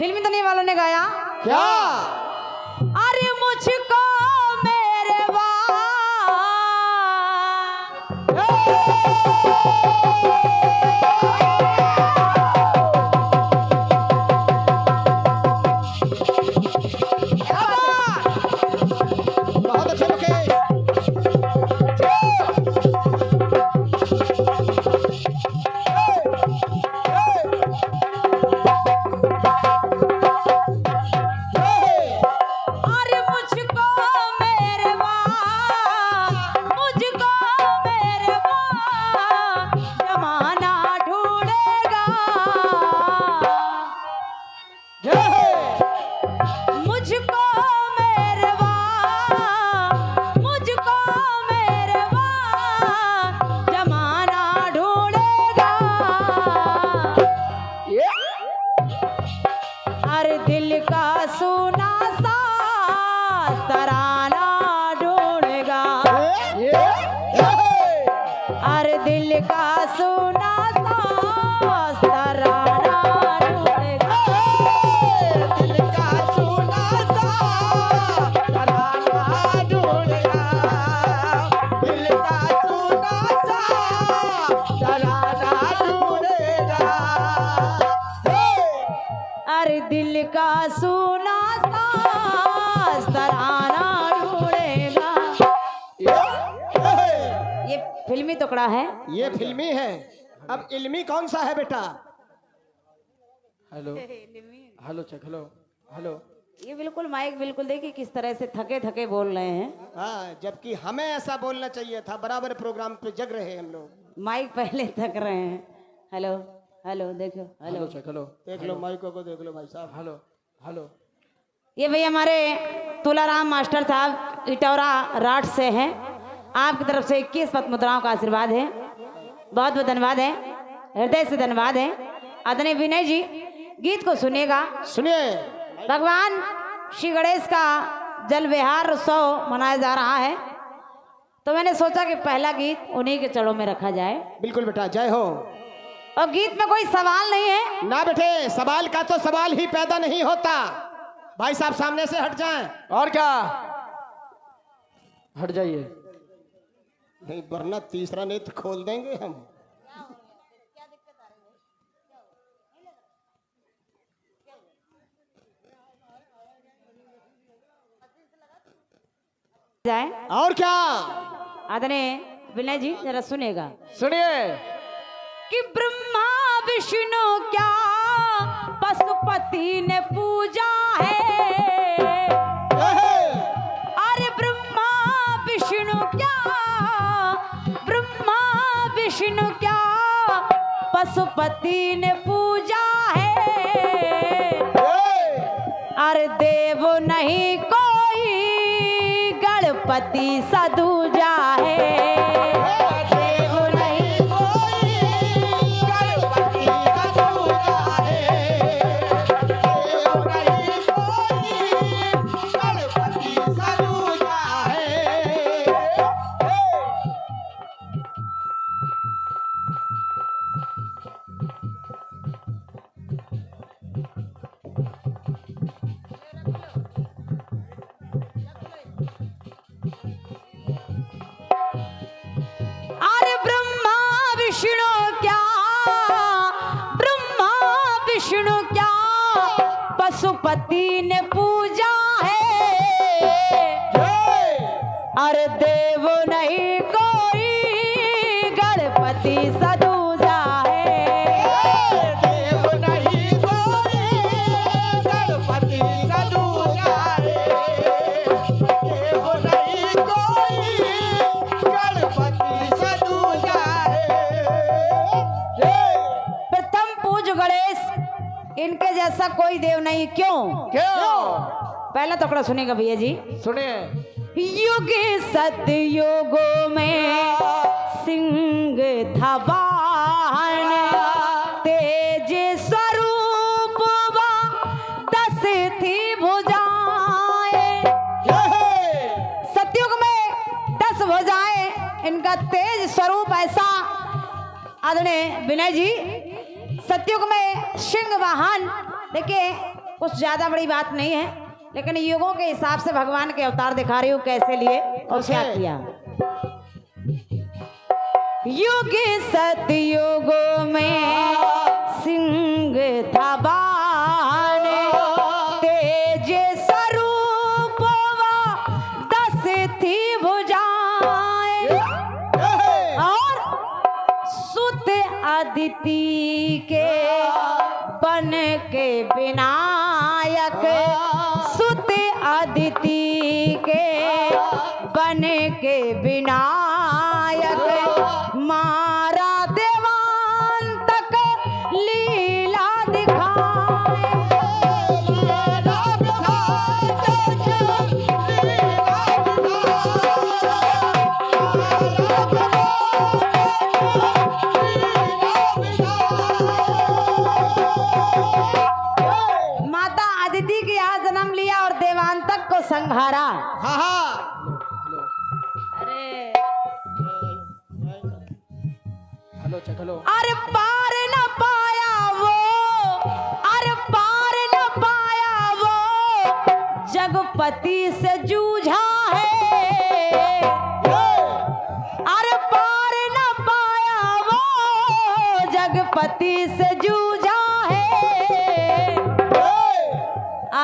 फिल्मी दुनिया वालों ने गाया क्या? अरे मुझको मेरे बहुत अच्छे मुके। दिल का सुना सा तराना ढूंढेगा। अरे दिल का सुना सा तराना ढूंढेगा। दिल का सुना सा तराना ढूंढेगा। दिल का सुना सा तराना ढूंढेगा। अरे दिल का सुना सा तराना ढूंढेगा। ये फिल्मी टुकड़ा है। ये फिल्मी है। अब इल्मी कौन सा है बेटा? Hello hello check hello hello. ये बिल्कुल माइक बिल्कुल देखिए किस तरह से थके थके बोल रहे हैं। हाँ, जबकि हमें ऐसा बोलना चाहिए था। बराबर प्रोग्राम पे जग रहे हैं हम लोग। माइक पहले थक रहे हैं। हेलो हेलो देखो हेलो चेक हेलो देख लो, माइको को देख लो भाई साहब। Hello hello. ये भैया हमारे तुलाराम मास्टर साहब इटौरा राठ से हैं। आपकी तरफ से 21 पद मुद्राओं का आशीर्वाद है। बहुत बहुत धन्यवाद है, हृदय से धन्यवाद है। आदरणीय विनय जी गीत को सुनिएगा। सुनिए। भगवान श्री गणेश का जल विहार उत्सव मनाया जा रहा है, तो मैंने सोचा कि पहला गीत उन्हीं के चरणों में रखा जाए। बिल्कुल बेटा, जय हो। और गीत में कोई सवाल नहीं है ना बेटे, सवाल का तो सवाल ही पैदा नहीं होता। भाई साहब सामने से हट जाएं। और क्या, हट जाइए, नहीं वरना तीसरा नेत्र खोल देंगे हम। जाए। और क्या? आदरणीय विनय जी जरा सुनेगा। सुनिए। कि ब्रह्मा विष्णु क्या पशुपति ने पूजा है। अरे ब्रह्मा विष्णु क्या, ब्रह्मा विष्णु क्या पशुपति ने पूजा है। अरे देव नहीं कोई गणपति सदूजा है। पशुपति ने पूजा है। अरे देव नहीं कोई गणपति सदूजा है। देव नहीं कोई गणपति सदूजा है। देव नहीं कोई गणपति सदूजा है। प्रथम पूज्य गणेश, इनके जैसा कोई देव नहीं। क्यों क्यों? पहला टुकड़ा सुनेगा भैया जी। सुनिए। युग सतयुगों में सिंह था वाहन, तेज स्वरूप व 10 थी भुजाएं। सतयुग में 10 भुजाएं, इनका तेज स्वरूप ऐसा। आदरणीय विनय जी, सतयुग में सिंह वाहन, देखिए कुछ ज्यादा बड़ी बात नहीं है, लेकिन युगों के हिसाब से भगवान के अवतार दिखा रही हूँ कैसे लिए और क्या किया। युग सतयुग में सिंह था बाण, तेज स्वरूप व 10 थी भुजाएं, और सुत अदिति के बन के विनायक, सुत अदिति के बन के विनायक, मारा देवांतक लीला दिखाए। माता अदिति के यहाँ जन्म लिया और देवांतक को संहारा। हाँ हाँ अरे हेलो अरे पार न पाया वो, अरे पार न पाया वो, जगपति से जूझा है। अरे पार न पाया वो, जगपति से जूझा है।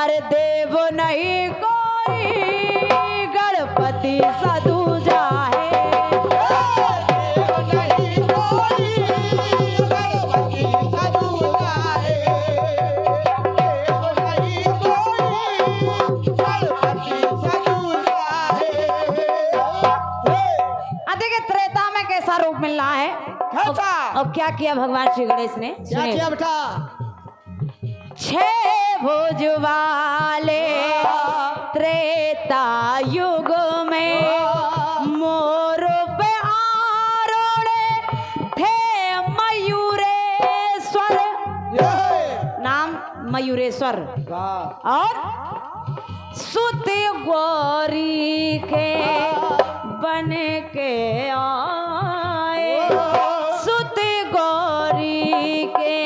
अरे देव नहीं कोई, गणपति सा दूजा है। त्रेता में कैसा रूप मिलना है और क्या किया भगवान श्री गणेश ने, क्या किया बेटा? 6 भुज वाले त्रेता युग में मोर पे आरोड़े थे मयूरेश्वर, नाम मयूरेश्वर, और सुत गौरी के बन के आए, सुत गौरी के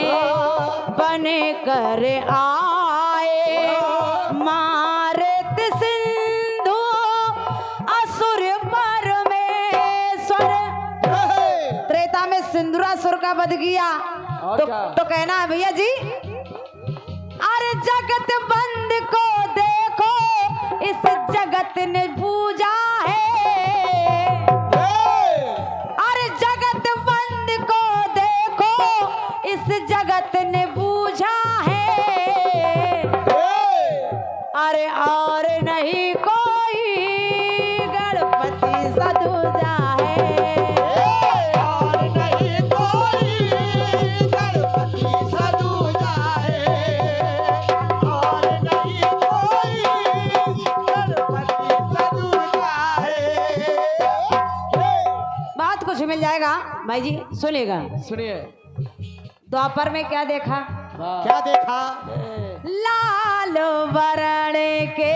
बन कर आए, मारत सिंधु असुर परमेश्वर। त्रेता में सिंधुरासुर का वध किया तो कहना है भैया जी, अरे जगत बंद को देखो, इस जगत ने पूजा है। अरे जगत बंद को देखो, इस जगत ने पूजा है। अरे और नहीं कोई, गणपति सा दूजा है। और नहीं कोई, गणपति सा दूजा है। और नहीं कोई, गणपति सा दूजा है। बात कुछ मिल जाएगा भाई जी, सुनिएगा। सुनिए, द्वापर में क्या देखा? क्या देखा? लाल वरण के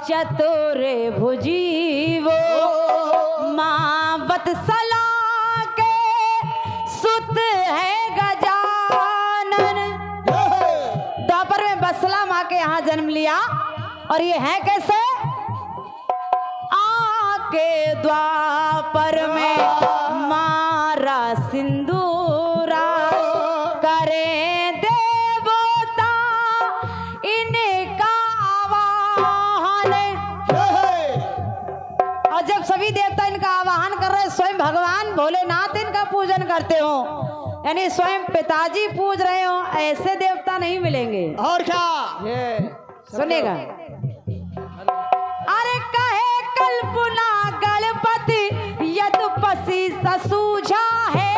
चतुर भुजी वो, माँ वत्सला के सुत है गजानन। द्वापर में वत्सला माँ के यहाँ जन्म लिया, और ये है कैसे? आके द्वापर में मारा सिंदूरा, करे देवता इनका आवाहन। और जब सभी देवता इनका आवाहन कर रहे, स्वयं भगवान भोलेनाथ इनका पूजन करते हो, यानी स्वयं पिताजी पूज रहे हो, ऐसे देवता नहीं मिलेंगे। और क्या? सुनेगा, अरे कहे कल्पना गणपति यदुपति ससूझा है।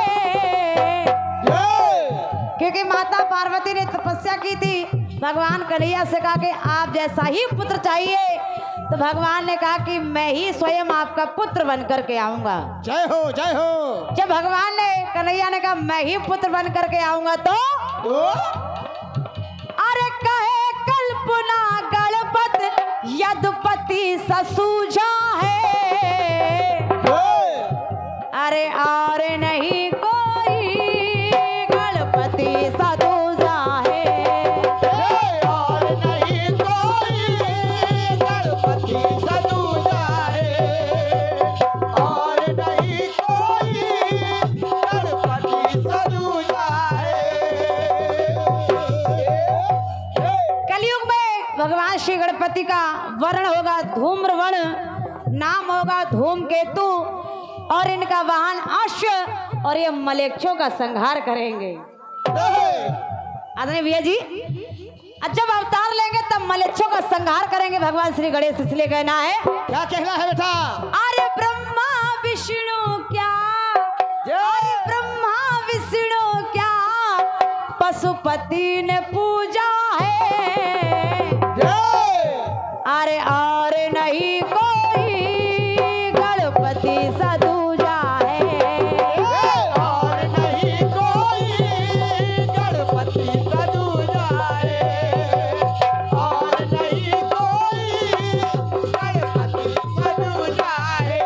क्योंकि माता पार्वती ने तपस्या की थी, भगवान कन्हैया से कहा कि आप जैसा ही पुत्र चाहिए, तो भगवान ने कहा कि मैं ही स्वयं आपका पुत्र बन करके आऊंगा। जय हो, जय हो। जब भगवान ने कन्हैया ने कहा मैं ही पुत्र बन करके आऊंगा, तो अरे कहे कल्पना गणपति यदुपति ससूझा है। अरे और नहीं कोई, गणपति ससूझा है। व्यक्ति का वर्ण होगा धूम्रवर्ण, नाम होगा धूमकेतु और इनका वाहन अश्व और ये मलेच्छों का संहार करेंगे। आदरणीय भैया जी, जब अवतार लेंगे तब मलेच्छों का संहार करेंगे भगवान श्री गणेश। इसलिए कहना है, क्या कहना है बेटा? अरे ब्रह्मा विष्णु क्या, अरे ब्रह्मा विष्णु क्या, पशुपति ने पूजा है। अरे और नहीं कोई गणपति सा दूजा है। और नहीं कोई गणपति सा दूजा है। और नहीं कोई गणपति सा दूजा है।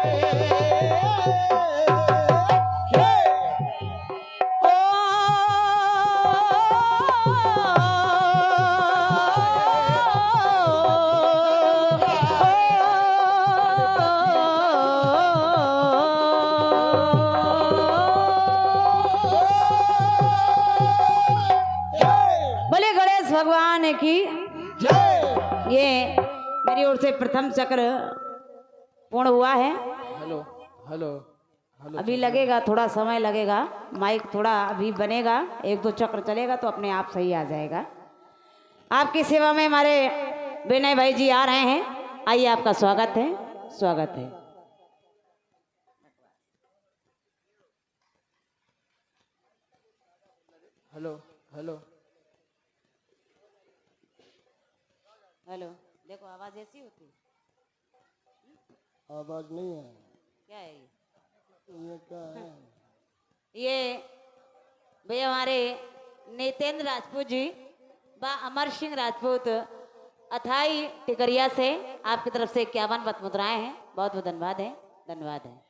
बोले गणेश भगवान की जय। ये मेरी ओर से प्रथम चक्र पूर्ण हुआ है। Hello hello hello. अभी लगेगा, थोड़ा समय लगेगा, माइक थोड़ा अभी बनेगा, 1-2 चक्र चलेगा तो अपने आप सही आ जाएगा। आपकी सेवा में हमारे विनय भाई जी आ रहे हैं। आइए, आपका स्वागत है, स्वागत है। हेलो हेलो हेलो, देखो आवाज ऐसी होती आवाज नहीं है। क्या है ये क्या है? ये भैया हमारे नितेंद्र राजपूत जी व अमर सिंह राजपूत अथाई टिकरिया से आपकी तरफ से 51 पद मुद्राएं हैं। बहुत बहुत धन्यवाद है, धन्यवाद है।